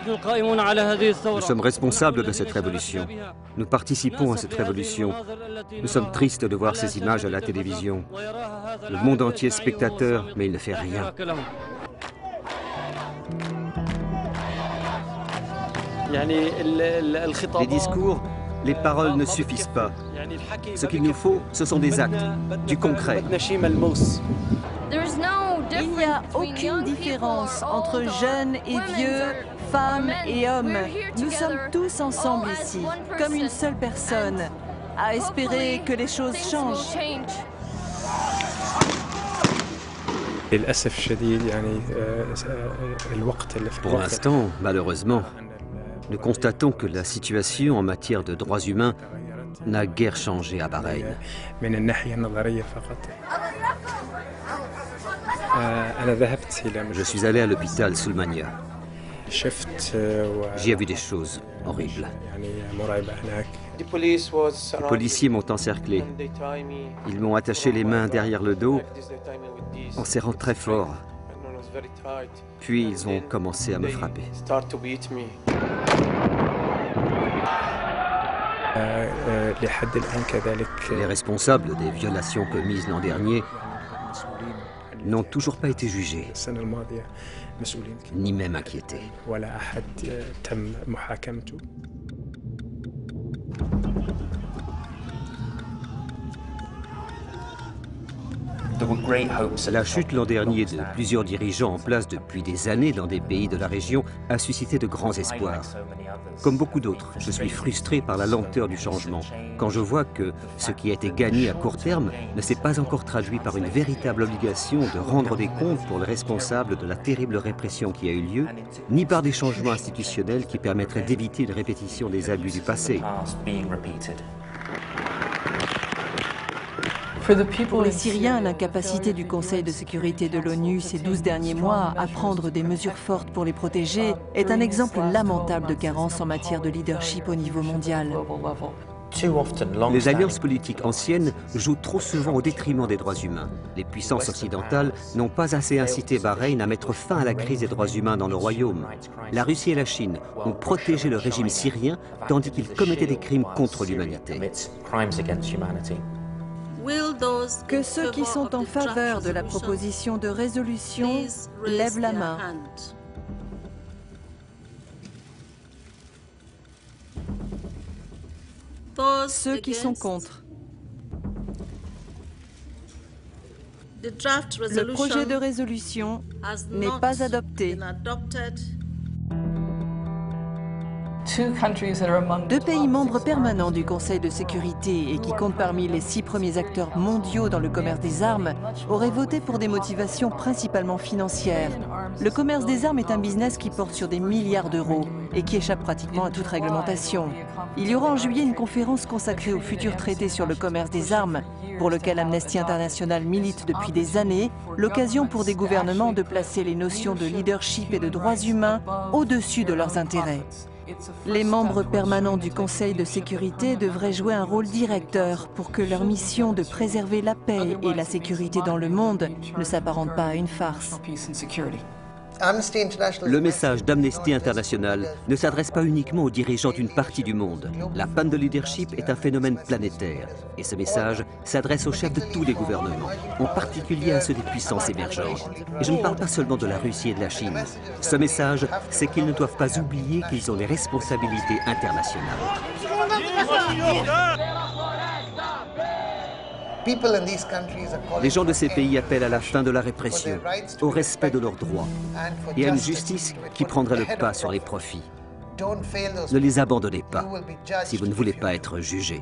Nous sommes responsables de cette révolution. Nous participons à cette révolution. Nous sommes tristes de voir ces images à la télévision. Le monde entier est spectateur, mais il ne fait rien. Les discours, les paroles ne suffisent pas. Ce qu'il nous faut, ce sont des actes, du concret. Il n'y a aucune différence entre jeunes et vieux, femmes et hommes. Nous sommes tous ensemble ici, comme une seule personne, à espérer que les choses changent. Pour l'instant, malheureusement, nous constatons que la situation en matière de droits humains n'a guère changé à Bahreïn. Je suis allé à l'hôpital Soulmania. J'y ai vu des choses horribles. Les policiers m'ont encerclé. Ils m'ont attaché les mains derrière le dos en serrant très fort. Puis ils ont commencé à me frapper. Les responsables des violations commises l'an dernier n'ont toujours pas été jugés, ni même inquiétés. La chute l'an dernier de plusieurs dirigeants en place depuis des années dans des pays de la région a suscité de grands espoirs. Comme beaucoup d'autres, je suis frustré par la lenteur du changement, quand je vois que ce qui a été gagné à court terme ne s'est pas encore traduit par une véritable obligation de rendre des comptes pour les responsables de la terrible répression qui a eu lieu, ni par des changements institutionnels qui permettraient d'éviter une répétition des abus du passé. Pour les Syriens, l'incapacité du Conseil de sécurité de l'ONU ces 12 derniers mois à prendre des mesures fortes pour les protéger est un exemple lamentable de carence en matière de leadership au niveau mondial. Les alliances politiques anciennes jouent trop souvent au détriment des droits humains. Les puissances occidentales n'ont pas assez incité Bahreïn à mettre fin à la crise des droits humains dans le royaume. La Russie et la Chine ont protégé le régime syrien tandis qu'il commettait des crimes contre l'humanité. Que ceux qui sont en faveur de la proposition de résolution lèvent la main. Ceux qui sont contre. Le projet de résolution n'est pas adopté. Deux pays membres permanents du Conseil de sécurité et qui comptent parmi les 6 premiers acteurs mondiaux dans le commerce des armes auraient voté pour des motivations principalement financières. Le commerce des armes est un business qui porte sur des milliards d'euros et qui échappe pratiquement à toute réglementation. Il y aura en juillet une conférence consacrée au futur traité sur le commerce des armes, pour lequel Amnesty International milite depuis des années, l'occasion pour des gouvernements de placer les notions de leadership et de droits humains au-dessus de leurs intérêts. Les membres permanents du Conseil de sécurité devraient jouer un rôle directeur pour que leur mission de préserver la paix et la sécurité dans le monde ne s'apparente pas à une farce. Le message d'Amnesty International ne s'adresse pas uniquement aux dirigeants d'une partie du monde. La panne de leadership est un phénomène planétaire. Et ce message s'adresse aux chefs de tous les gouvernements, en particulier à ceux des puissances émergentes. Et je ne parle pas seulement de la Russie et de la Chine. Ce message, c'est qu'ils ne doivent pas oublier qu'ils ont des responsabilités internationales. Les gens de ces pays appellent à la fin de la répression, au respect de leurs droits et à une justice qui prendrait le pas sur les profits. Ne les abandonnez pas si vous ne voulez pas être jugés.